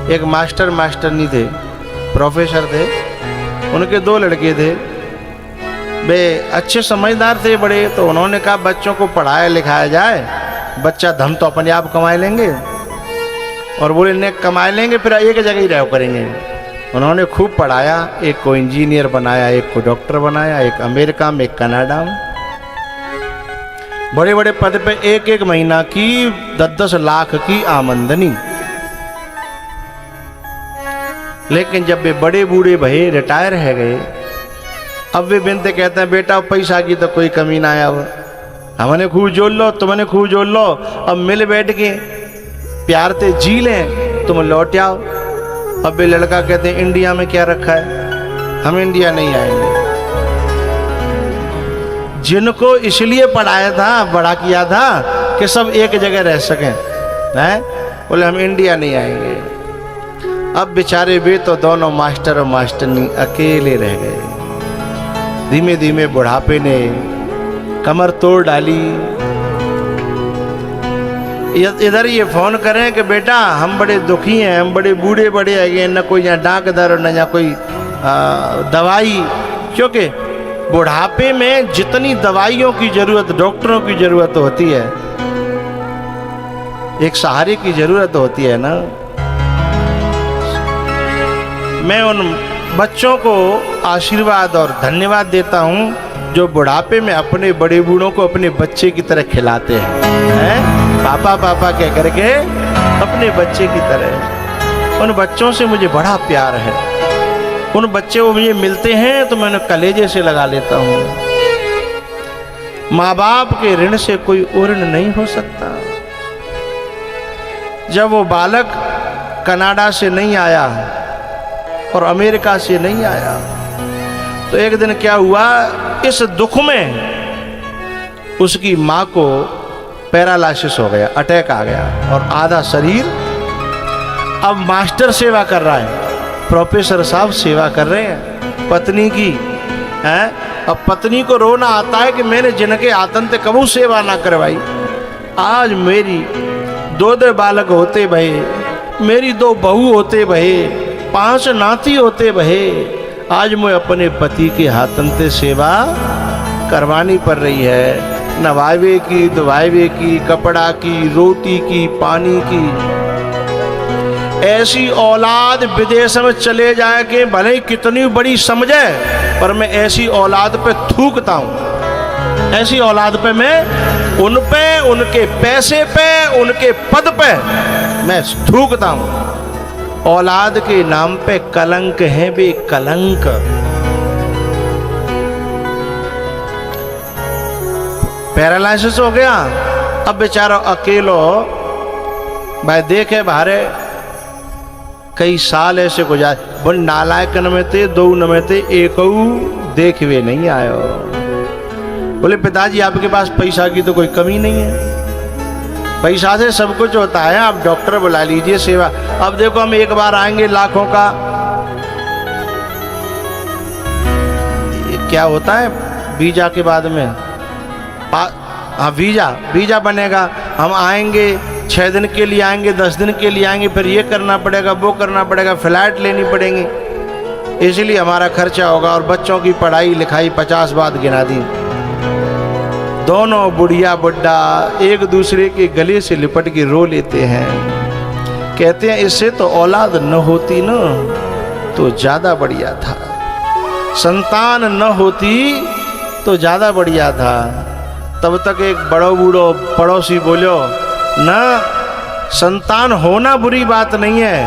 एक मास्टरनी थे, प्रोफेसर थे, उनके 2 लड़के थे। वे अच्छे समझदार थे बड़े, तो उन्होंने कहा बच्चों को पढ़ाया लिखाया जाए, बच्चा धम तो अपने आप कमा लेंगे। और बोले ने कमा लेंगे फिर एक जगह ही रह करेंगे। उन्होंने खूब पढ़ाया, एक को इंजीनियर बनाया, एक को डॉक्टर बनाया, एक अमेरिका में, एक कनाडा में, बड़े बड़े पद पे, एक महीना की 10-10 लाख की आमदनी। लेकिन जब वे बड़े बूढ़े भये, रिटायर है गए, अब वे बिनते कहते हैं बेटा पैसा की तो कोई कमी ना आया, हमने खूब जोड़ लो, तुमने खूब जोड़ लो, अब मिल बैठ के प्यार से जी लें, तुम लौट आओ। अब वे लड़का कहते हैं इंडिया में क्या रखा है, हम इंडिया नहीं आएंगे। जिनको इसलिए पढ़ाया था, बड़ा किया था कि सब एक जगह रह सकें, हैं, बोले हम इंडिया नहीं आएंगे। अब बेचारे वे तो दोनों मास्टर और मास्टरनी अकेले रह गए। धीमे धीमे बुढ़ापे ने कमर तोड़ डाली। इधर ये फोन करें कि बेटा हम बड़े दुखी हैं, हम बड़े बूढ़े बड़े हैं, न कोई यहाँ डाकदर न यहाँ कोई दवाई, क्योंकि बुढ़ापे में जितनी दवाइयों की जरूरत, डॉक्टरों की जरूरत होती है, एक सहारे की जरूरत होती है ना। मैं उन बच्चों को आशीर्वाद और धन्यवाद देता हूँ जो बुढ़ापे में अपने बड़े बूढ़ों को अपने बच्चे की तरह खिलाते हैं, पापा पापा कह करके अपने बच्चे की तरह। उन बच्चों से मुझे बड़ा प्यार है। उन बच्चे वो मुझे मिलते हैं तो मैं उन्हें कलेजे से लगा लेता हूँ। माँ बाप के ऋण से कोई ऋण नहीं हो सकता। जब वो बालक कनाडा से नहीं आया और अमेरिका से नहीं आया, तो एक दिन क्या हुआ, इस दुख में उसकी माँ को पैरालिसिस हो गया, अटैक आ गया और आधा शरीर। अब मास्टर सेवा कर रहा है, प्रोफेसर साहब सेवा कर रहे हैं पत्नी की, हैं। अब पत्नी को रोना आता है कि मैंने जिनके आतंक कबू सेवा ना करवाई। आज मेरी 2 बालक होते भये, मेरी 2 बहू होते भये, 5 नाती होते भये, आज मैं अपने पति के हाथन से सेवा करवानी पड़ रही है। नवावे की, धुवावे की, कपड़ा की, रोटी की, पानी की। ऐसी औलाद विदेश में चले जाए कि भले ही कितनी बड़ी समझे, पर मैं ऐसी औलाद पे थूकता हूँ। ऐसी औलाद पे मैं उन पे, उनके पैसे पे, उनके पद पे मैं थूकता हूँ। औलाद के नाम पे कलंक है बे कलंक। पैरालिसिस हो गया, अब बेचारा अकेलो भाई देखे बाहरे कई साल ऐसे गुजार। बन नालायकन में थे, 2 न में थे, एक देख वे नहीं आयो। बोले पिताजी आपके पास पैसा की तो कोई कमी नहीं है, पैसा से सब कुछ होता है, आप डॉक्टर बुला लीजिए, सेवा। अब देखो हम एक बार आएंगे लाखों का, क्या होता है वीजा के बाद में, हाँ वीजा बनेगा, हम आएंगे 6 दिन के लिए आएंगे, 10 दिन के लिए आएंगे, फिर ये करना पड़ेगा, वो करना पड़ेगा, फ्लैट लेनी पड़ेगी, इसलिए हमारा खर्चा होगा। और बच्चों की पढ़ाई लिखाई 50 बात गिना दी। दोनों बुढ़िया बुड्ढा एक दूसरे के गले से लिपट के रो लेते हैं, कहते हैं इससे तो औलाद न होती न तो ज्यादा बढ़िया था, संतान न होती तो ज्यादा बढ़िया था। तब तक एक बड़ो बूढ़ो पड़ोसी बोलो ना, संतान होना बुरी बात नहीं है,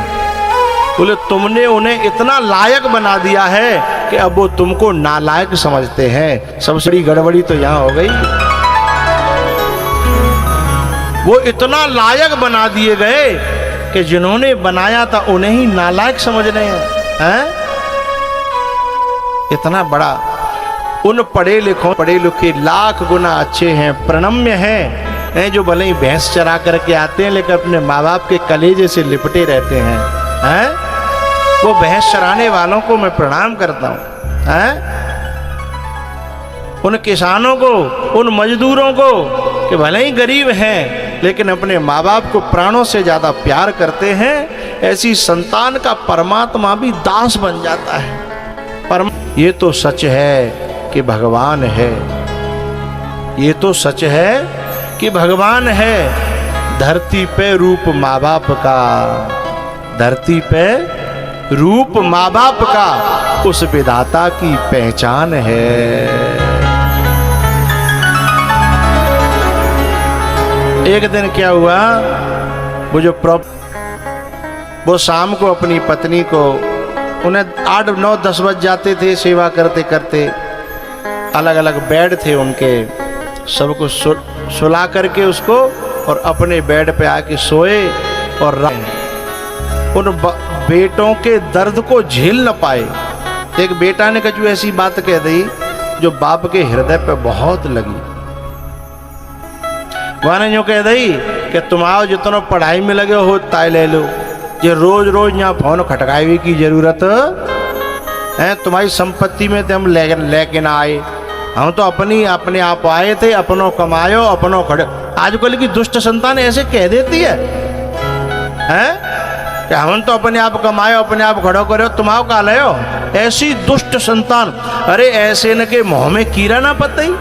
बोले तुमने उन्हें इतना लायक बना दिया है कि अब वो तुमको नालायक समझते हैं। सबसे बड़ी गड़बड़ी तो यहाँ हो गई, वो इतना लायक बना दिए गए कि जिन्होंने बनाया था उन्हें ही नालायक समझ रहे हैं। इतना बड़ा। उन पढ़े लिखे लाख गुना अच्छे हैं, प्रणम्य हैं, जो भले ही भैंस चरा करके आते हैं लेकिन अपने माँ बाप के कलेजे से लिपटे रहते हैं। वो भैंस चराने वालों को मैं प्रणाम करता हूँ, उन किसानों को, उन मजदूरों को कि भले ही गरीब हैं लेकिन अपने माँ बाप को प्राणों से ज़्यादा प्यार करते हैं, ऐसी संतान का परमात्मा भी दास बन जाता है। ये तो सच है कि भगवान है, ये तो सच है कि भगवान है। धरती पे रूप माँ बाप का, धरती पे रूप माँ बाप का उस विधाता की पहचान है। एक दिन क्या हुआ, वो शाम को अपनी पत्नी को, उन्हें 8, 9, 10 बज जाते थे सेवा करते करते। अलग अलग बेड थे उनके, सबको सुला करके उसको और अपने बेड पे आके सोए और उन बेटों के दर्द को झेल न पाए। एक बेटा ने कुछ ऐसी बात कह दी जो बाप के हृदय पे बहुत लगी। वह यूँ कह दी कि तुम आओ, जितना पढ़ाई में लगे हो ताय ले लो, ये रोज रोज यहाँ फोन खटकाए की जरूरत है? तुम्हारी संपत्ति में तो हम लेके ना आए, हम तो अपने आप आए थे, अपनों कमायो अपनों खड़े। आजकल की दुष्ट संतान ऐसे कह देती है कि हम तो अपने आप कमायो अपने आप खड़ो करो, तुमाओ का लयो। ऐसी दुष्ट संतान, अरे ऐसे न के मुँह में कीड़ा ना पतई,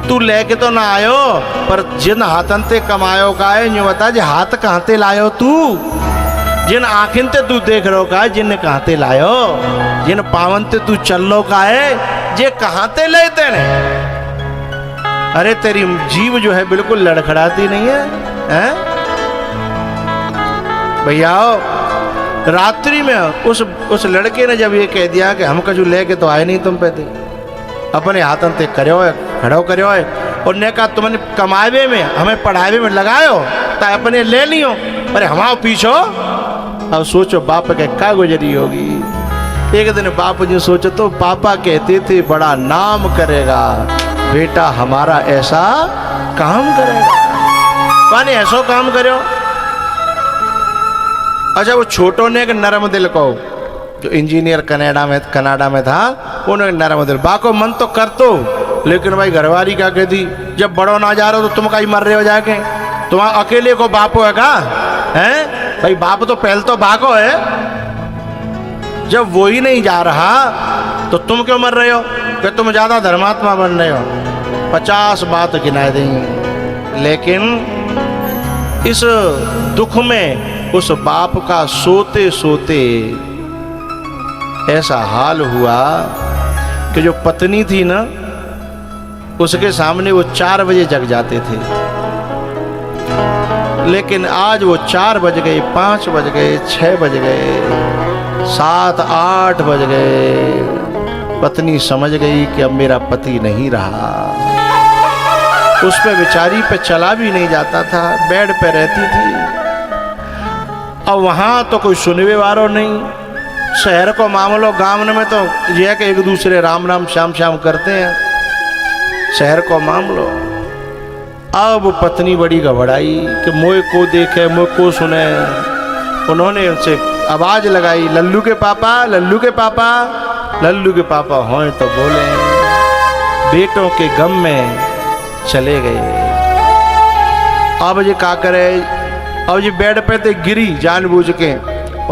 तू लेके तो ना आयो, पर जिन हाथन ते कमायो का है, यूँ बता जे हाथ कहाँ ते लायो तू, जिन आँखिन ते तू देख रो का है, जिन कहाँ ते लायो, जिन पावन ते तू चल लो का है, जे कहाँ ते लेते ने। अरे तेरी जीव जो है बिल्कुल लड़खड़ाती नहीं है, भैया रात्रि में उस लड़के ने जब ये कह दिया कि हम कछु लेके तो आए नहीं तुम पे थे, अपने हाथन ते करो है, खड़ो करो है, और ने कहा तुमने कमावे में हमें पढ़ावे में लगायो तो अपने ले लियो, अरे हमाओ पीछो। अब सोचो बाप के क्या गुजरी होगी। एक दिन बाप जी सोचो तो पापा कहते थे बड़ा नाम करेगा, बेटा हमारा ऐसा काम करेगा, पानी ऐसा काम करो। अच्छा, वो छोटों ने एक नरम दिल को, जो इंजीनियर कनाडा में था, उन्होंने नरम दिल, बाको मन तो कर तो, लेकिन भाई घरवाली क्या कहती, जब बड़ो ना जा रहे हो तो तुम कहीं मर रहे हो जाके, तुम्हारा अकेले को बाप होगा हैं? भाई बाप तो पहले तो बाको है, जब वो ही नहीं जा रहा तो तुम क्यों मर रहे हो कि तुम ज्यादा धर्मात्मा बन रहे हो। 50 बात गिनाए देंगे, लेकिन इस दुख में उस बाप का सोते सोते ऐसा हाल हुआ कि जो पत्नी थी ना, उसके सामने वो 4 बजे जग जाते थे, लेकिन आज वो 4 बज गए, 5 बज गए, 6 बज गए, 7, 8 बज गए। पत्नी समझ गई कि अब मेरा पति नहीं रहा। उस पे बेचारी पे चला भी नहीं जाता था, बेड पे रहती थी। अब वहाँ तो कोई सुनने वालों नहीं, शहर को मामलो, गांव में तो यह कि एक दूसरे राम राम श्याम श्याम करते हैं, शहर को मामलो। अब पत्नी बड़ी घबराई कि मोए को देखे मोए को सुने। उन्होंने उनसे आवाज लगाई, लल्लू के पापा, लल्लू के पापा। लल्लू के पापा हों तो बोले, बेटों के गम में चले गए। अब ये का करे, अब ये बेड पे तो गिरी जानबूझ के,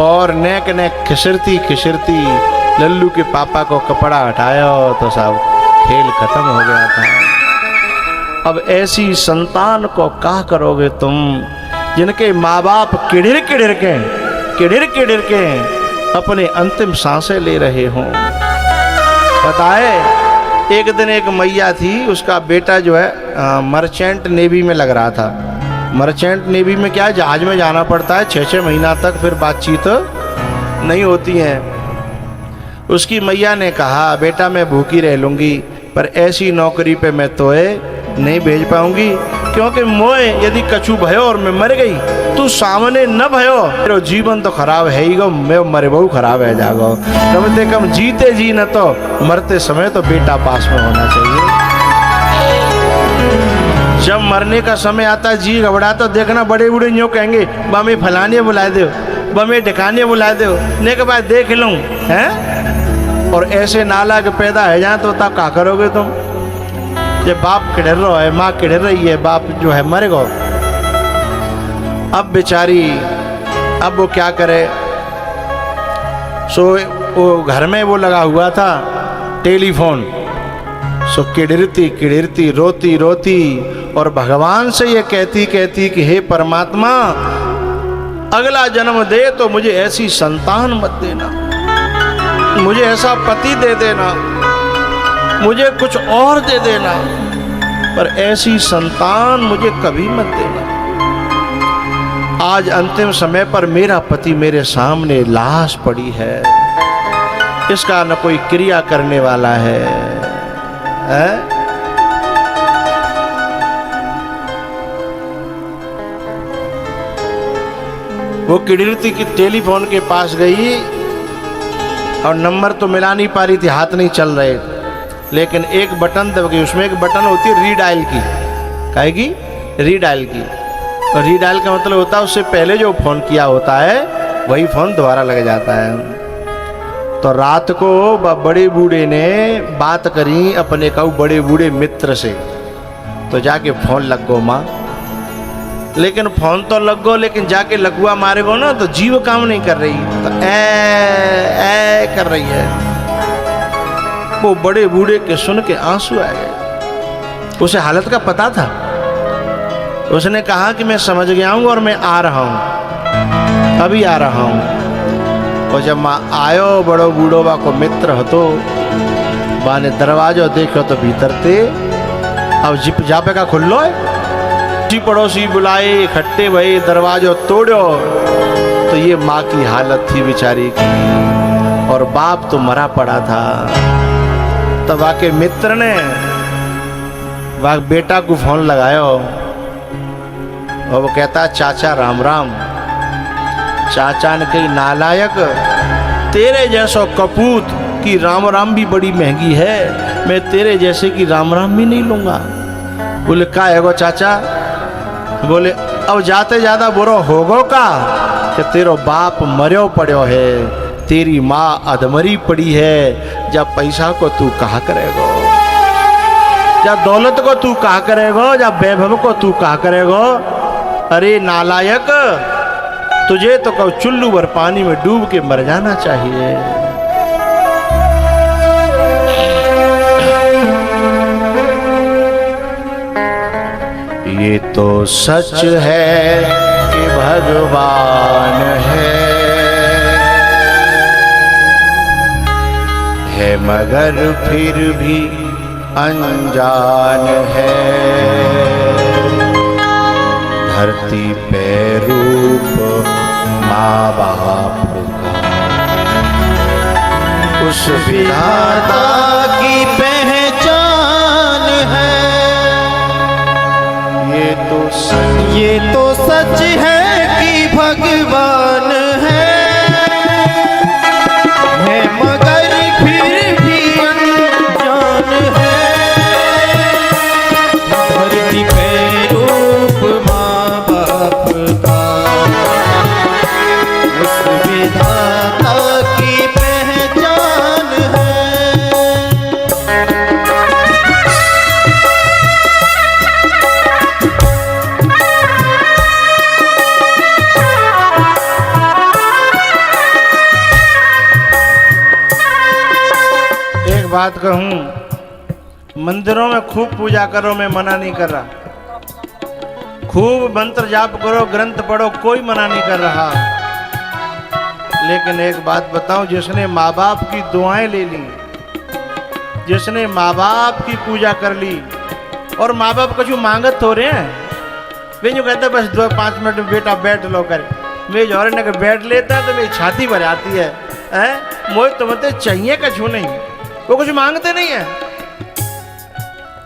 और नेक नेक खिसरती खिसरती लल्लू के पापा को कपड़ा हटाया तो सब खेल खत्म हो गया था। अब ऐसी संतान को क्या करोगे तुम, जिनके माँ बाप किड़िर किड़िर के अपने अंतिम सांसें ले रहे हों। बताए, एक दिन एक मैया थी, उसका बेटा जो है मर्चेंट नेवी में लग रहा था। मर्चेंट नेवी में क्या है, जहाज में जाना पड़ता है 6-6 महीना तक, फिर बातचीत नहीं होती है। उसकी मैया ने कहा, बेटा मैं भूखी रह लूँगी, पर ऐसी नौकरी पे मैं तोए नहीं भेज पाऊंगी, क्योंकि मोए यदि कछु भयो और मैं मर गई, तू सामने न भयो, तेरा जीवन तो खराब है ही गो, मैं मरे बहु खराब है जागो। कम से कम जीते जी न तो मरते समय तो बेटा पास में होना चाहिए। जब मरने का समय आता जी घबरा तो देखना बड़े बूढ़े यूँ कहेंगे, बमे फलाने बुला दो, बमे ढकाने बुला दो, ने के बाद देख लूँ हैं। और ऐसे नाला के पैदा है जाए तो तब क्या करोगे तुम। जब बाप किड़र रहा है, माँ किड़र रही है, बाप जो है मर गो, अब बेचारी, अब वो क्या करे। सो वो घर में वो लगा हुआ था टेलीफोन। सो किड़िरती किड़िरती रोती रोती और भगवान से ये कहती कि हे परमात्मा, अगला जन्म दे तो मुझे ऐसी संतान मत देना, मुझे ऐसा पति दे देना, मुझे कुछ और दे देना, पर ऐसी संतान मुझे कभी मत देना। आज अंतिम समय पर मेरा पति मेरे सामने लाश पड़ी है, इसका न कोई क्रिया करने वाला है, वो किड़िरती की टेलीफोन के पास गई और नंबर तो मिला नहीं पा रही थी, हाथ नहीं चल रहे, लेकिन एक बटन दब गई। उसमें एक बटन होती है रीडायल की, कहेगी रीडायल की, और रीडायल का मतलब होता है उससे पहले जो फोन किया होता है वही फोन दोबारा लग जाता है। तो रात को बड़े बूढ़े ने बात करी अपने कहू बड़े बूढ़े मित्र से, तो जाके फोन लग गो माँ। लेकिन फोन तो लग गो, लेकिन जाके लगुआ मारे गो ना तो जीव काम नहीं कर रही, तो ए कर रही है। वो बड़े बूढ़े के सुन के आंसू आ गए। उसे हालत का पता था। उसने कहा कि मैं समझ गया हूँ और मैं आ रहा हूँ, अभी आ रहा हूँ। और जब माँ आयो बड़ो बूढ़ो बा को मित्र हो तो बा ने दरवाजो देखो तो भीतर थे। अब जिप जापे का खुल्लो है, पड़ोसी बुलाए, इकट्ठे भई, दरवाजो तोड़ो तो ये माँ की हालत थी बेचारी की, और बाप तो मरा पड़ा था। तब आके मित्र ने वह बेटा को फोन लगायो और वो कहता चाचा राम राम। चाचा ने कही नालायक, तेरे जैसो कपूत की राम राम भी बड़ी महंगी है, मैं तेरे जैसे की राम राम भी नहीं लूंगा। बोले का है गो चाचा? बोले अब जाते ज्यादा बुरा होगो का कि तेरो बाप मर्यो पड़ो है, तेरी माँ अधमरी पड़ी है, जब पैसा को तू कहा करेगो, जब दौलत को तू कहा करेगो, जब वैभव को तू कहा करेगो। अरे नालायक, तुझे तो कहो चुल्लू भर पानी में डूब के मर जाना चाहिए। ये तो सच है कि भगवान है मगर फिर भी अनजान है। धरती पे रूप माँ बाप का, उस विधाता की पहचान है। ये तो सच है कि भगवान है मगर फिर भी अनजान है। धरती पे रूप माँ बाप का, उस विधाता की पहचान है। बात कहूं, मंदिरों में खूब पूजा करो, मैं मना नहीं कर रहा, खूब मंत्र जाप करो, ग्रंथ पढ़ो, कोई मना नहीं कर रहा। लेकिन एक बात बताऊं, जिसने माँ बाप की दुआएं ले ली, जिसने माँ बाप की पूजा कर ली, और माँ बाप कुछ मांगत हो रहे हैं, वे जो कहते बस 2-5 मिनट में बेटा बैठ लो कर, मैं जो ने बैठ लेता है तो मेरी छाती भर आती है, मोह तुम्हें चाहिए कछु नहीं, वो कुछ मांगते नहीं है।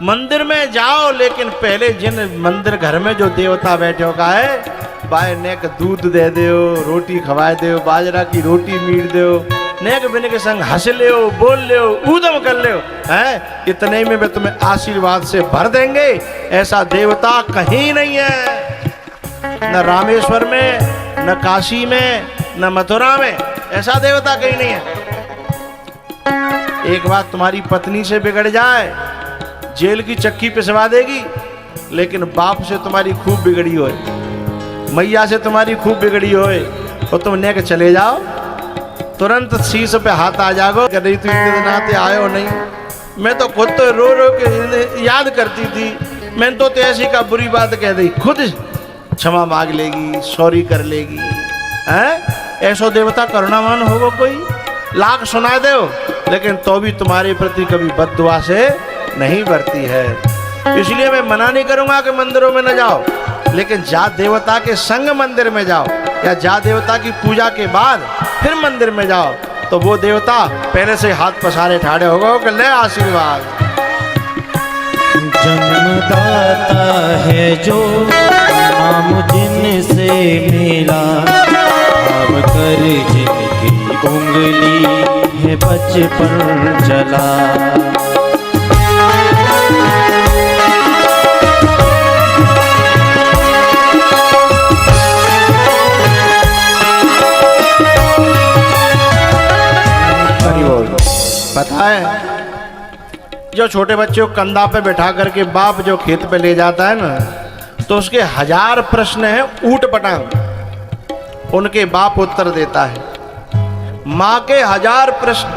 मंदिर में जाओ, लेकिन पहले जिन मंदिर घर में जो देवता बैठे होगा है, बाय नेक दूध दे दो, रोटी खवाए दो, बाजरा की रोटी मीट दो, नेक बिने के संग हंस ले, बोल ले, ऊधम कर ले, हैं इतने में वे तुम्हें आशीर्वाद से भर देंगे। ऐसा देवता कहीं नहीं है, न रामेश्वर में, न काशी में, न मथुरा में, ऐसा देवता कहीं नहीं है। एक बात तुम्हारी पत्नी से बिगड़ जाए, जेल की चक्की पिसवा देगी, लेकिन बाप से तुम्हारी खूब बिगड़ी हो, मैया से तुम्हारी खूब बिगड़ी होए और तुम ने के चले जाओ, तुरंत शीश पे हाथ आ जाओ कि नहीं तू इतने दिन आते आयो नहीं। मैं तो खुद तो रो रो के याद करती थी, मैंने तो ऐसी का बुरी बात कह दी, खुद क्षमा मांग लेगी, सॉरी कर लेगी। हैं ऐसो देवता करुणावान होगा कोई, लाख सुना दे लेकिन तो भी तुम्हारे प्रति कभी बद्दुआ से नहीं बरती है। इसलिए मैं मना नहीं करूंगा कि मंदिरों में न जाओ, लेकिन जा देवता के संग मंदिर में जाओ, या जा देवता की पूजा के बाद फिर मंदिर में जाओ, तो वो देवता पहले से हाथ पसारे ठाड़े होगा कि ले आशीर्वाद। जन्मदाता है जो नाम जिनसे मिला, अब कर जिनकी उंगली है बचपन चला। पता है जो छोटे बच्चे को कंधा पे बैठा करके बाप जो खेत पे ले जाता है ना, तो उसके 1000 प्रश्न हैं ऊट पटांग, उनके बाप उत्तर देता है। माँ के 1000 प्रश्न,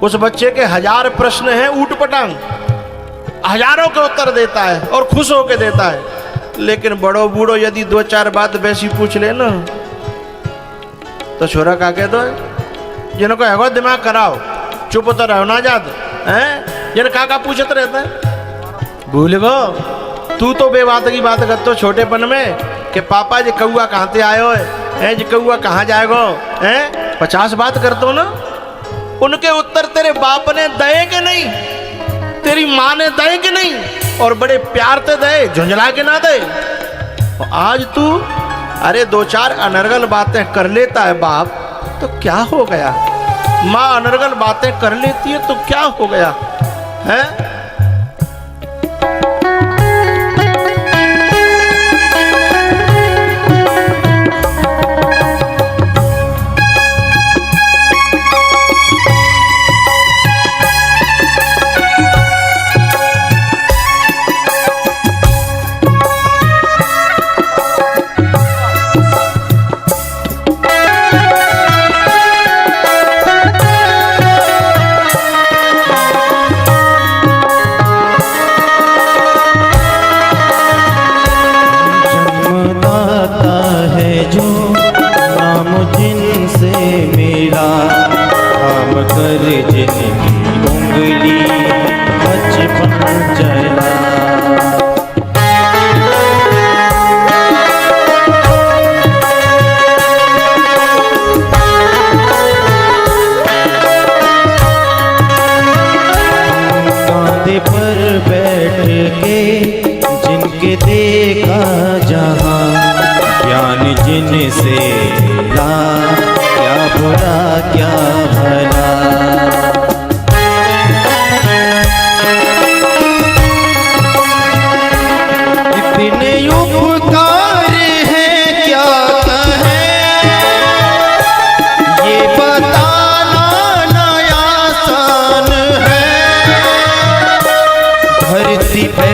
उस बच्चे के 1000 प्रश्न हैं ऊट पटांग, हजारों के उत्तर देता है और खुश होके देता है। लेकिन बड़ो बूढ़ो यदि 2-4 बात वैसी पूछ ले ना, तो छोरा का कह दो जिनको है दिमाग कराओ, चुप तो रहो ना जात हैं, जिन का पूछत रहता है। भूल गो तू तो बेबात की बात करते छोटेपन में कि पापा जी कौआ कहाँ से आयो है जी, कौआ कहाँ जाएगो हैं, 50 बात करते हो ना। उनके उत्तर तेरे बाप ने दे के नहीं, तेरी माँ ने दे के नहीं, और बड़े प्यार से दे, झुंझला के ना दे। और आज तू अरे 2-4 अनर्गल बातें कर लेता है बाप, तो क्या हो गया। माँ अनर्गल बातें कर लेती है तो क्या हो गया है। देखा जहाँ ज्ञान जिनसे मिला, क्या बुरा क्या भला। इतने उपकार हैं क्या कहें, ये बताना ना आसान है। धरती पे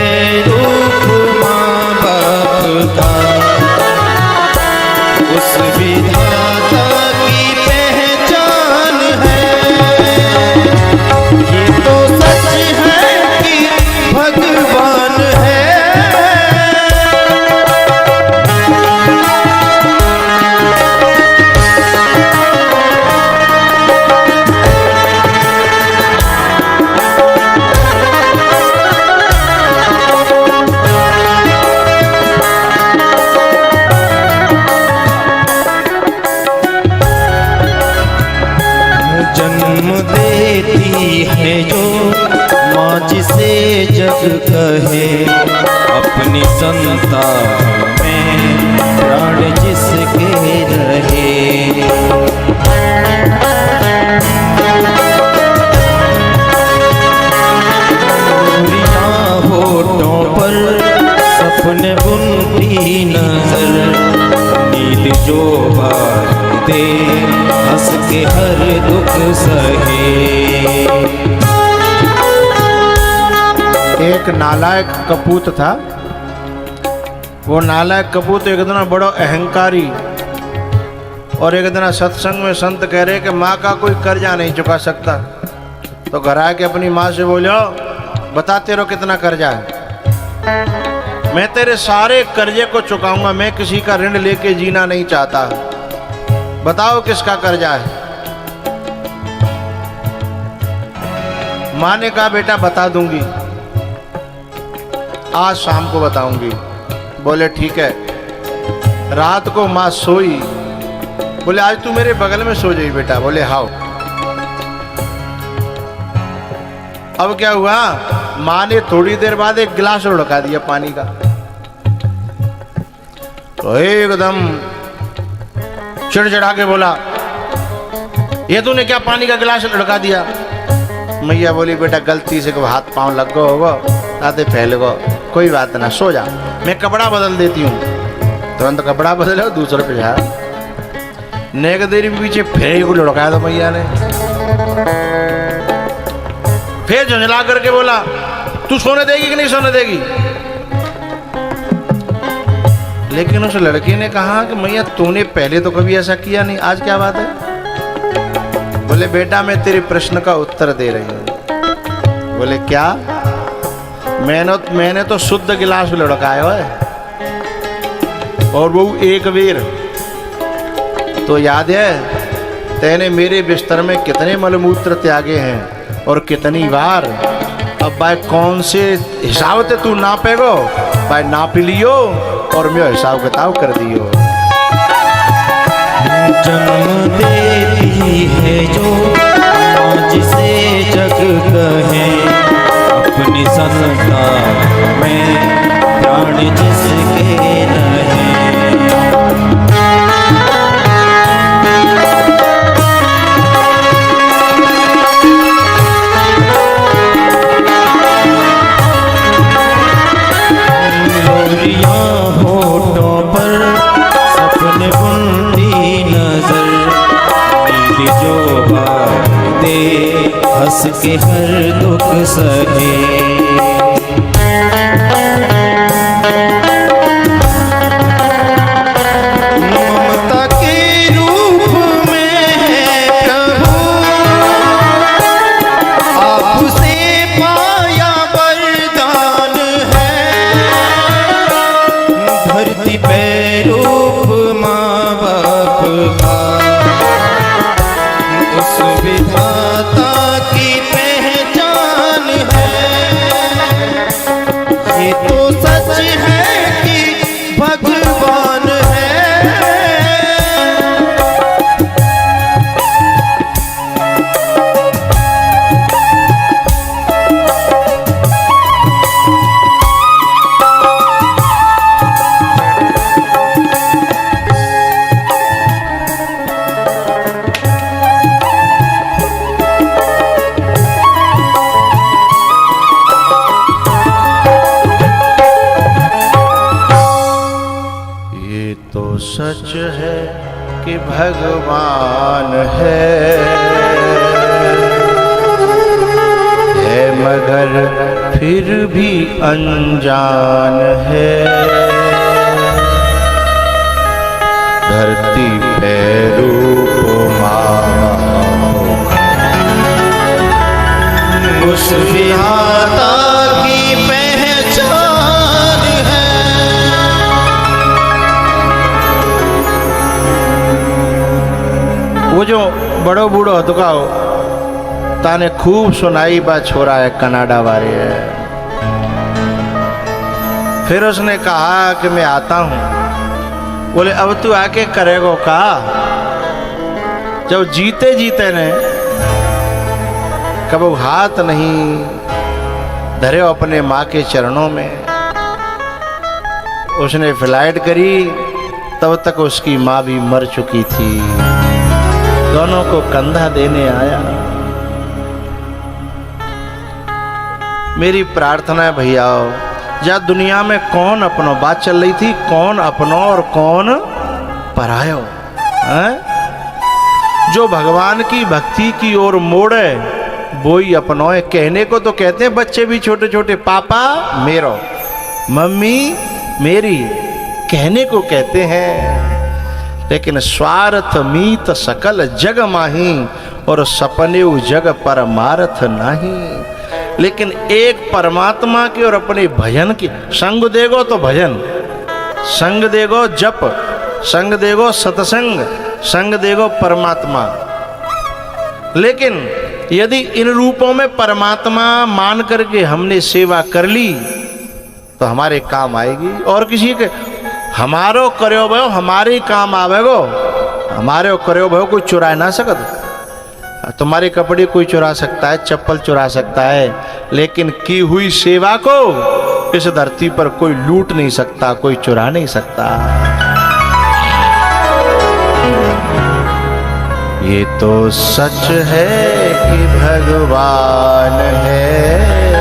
उस विधाता की पहचान है, ये तो सच है कि भगवान है। देती है जो माँ जिसे जग कहे, अपनी संतान में प्राण जिसके रहे। होठों पर सपने बुनती नजर, नींद जो बार दे हंस के हर दुख सहे। एक नालायक कपूत था, वो नालायक कपूत एक दिन बड़ो अहंकारी, और एक दिन सत्संग में संत कह रहे कि माँ का कोई कर्जा नहीं चुका सकता। तो घर आके अपनी माँ से बोलो, बता तेरे कितना कर्जा है, मैं तेरे सारे कर्जे को चुकाऊंगा, मैं किसी का ऋण लेके जीना नहीं चाहता, बताओ किसका कर्जा है। माँ ने कहा बेटा बता दूंगी, आज शाम को बताऊंगी। बोले ठीक है। रात को माँ सोई, बोले आज तू मेरे बगल में सो जाई बेटा। बोले हाँ। अब क्या हुआ, माँ ने थोड़ी देर बाद एक गिलास लुढ़का दिया पानी का, तो एकदम चिड़चिड़ा के बोला, ये तूने क्या पानी का गिलास लुढ़का दिया। मैया बोली बेटा गलती से हाथ पांव लग गो होगा, आते फैल गो, कोई बात ना, सो जा, मैं कपड़ा बदल देती हूँ। तुरंत कपड़ा बदले, दूसरे पे जा। नेक देरी पीछे फिर को लुढ़काया तो मैया ने, फिर झंझला करके बोला तू सोने देगी कि नहीं सोने देगी। लेकिन उस लड़की ने कहा कि मैया तूने पहले तो कभी ऐसा किया नहीं, आज क्या बात है। बोले बेटा मैं तेरे प्रश्न का उत्तर दे रही हूँ। बोले क्या। मैंने तो शुद्ध गिलास लुढ़काया है, और वो एक बेर। तो याद है तेने मेरे बिस्तर में कितने मलमूत्र त्यागे हैं और कितनी बार। अब भाई कौन से हिसाब से तू नापेगो, भाई नाप लियो और मैं हिसाब किताब कर दियो। जन्म देती है जो जिसे जग कहे, अपनी संतान में प्राण जिसके रहे। होठों पर सपने बुनती नजर, नींद जो बार दे हंस के हर दुख सहे। ममता के रूप में है प्रभु, आपसे पाया वरदान है। धरती पे रूप माँ बाप का, उस विधाता की पहचान है। ये तो सच है कि भगवान है। सच है कि भगवान है मगर फिर भी अनजान है। धरती पे रूप उस विधाता की पहचान है। वो जो बड़ो बूढ़ो हथुकाओ ताने खूब सुनाई बा छोरा है कनाडा वाले है। फिर उसने कहा कि मैं आता हूं। बोले अब तू आके करेगो का? जब जीते जीते ने कब हाथ नहीं धरे अपने माँ के चरणों में। उसने फ्लाइट करी तब तक उसकी माँ भी मर चुकी थी। दोनों को कंधा देने आया। मेरी प्रार्थना है भैयाओ, जा दुनिया में कौन अपनो, बात चल रही थी कौन अपनो और कौन परायो है? जो भगवान की भक्ति की ओर मोड़े वो ही अपनोए। कहने को तो कहते हैं बच्चे भी छोटे छोटे, पापा मेरो, मम्मी मेरी, कहने को कहते हैं, लेकिन स्वार्थ मीत सकल जग माही और सपने जग परमार्थ नहीं। लेकिन एक परमात्मा के और अपने भजन की संग देगो तो भजन, संग देगो जप, संग देगो सत्संग, संग देगो परमात्मा। लेकिन यदि इन रूपों में परमात्मा मान करके हमने सेवा कर ली तो हमारे काम आएगी। और किसी के हमारो करो भयो हमारे काम आवेगो, हमारे करो भयो कोई चुरा ना सकता। तुम्हारे कपड़े कोई चुरा सकता है, चप्पल चुरा सकता है, लेकिन की हुई सेवा को इस धरती पर कोई लूट नहीं सकता, कोई चुरा नहीं सकता। ये तो सच है कि भगवान है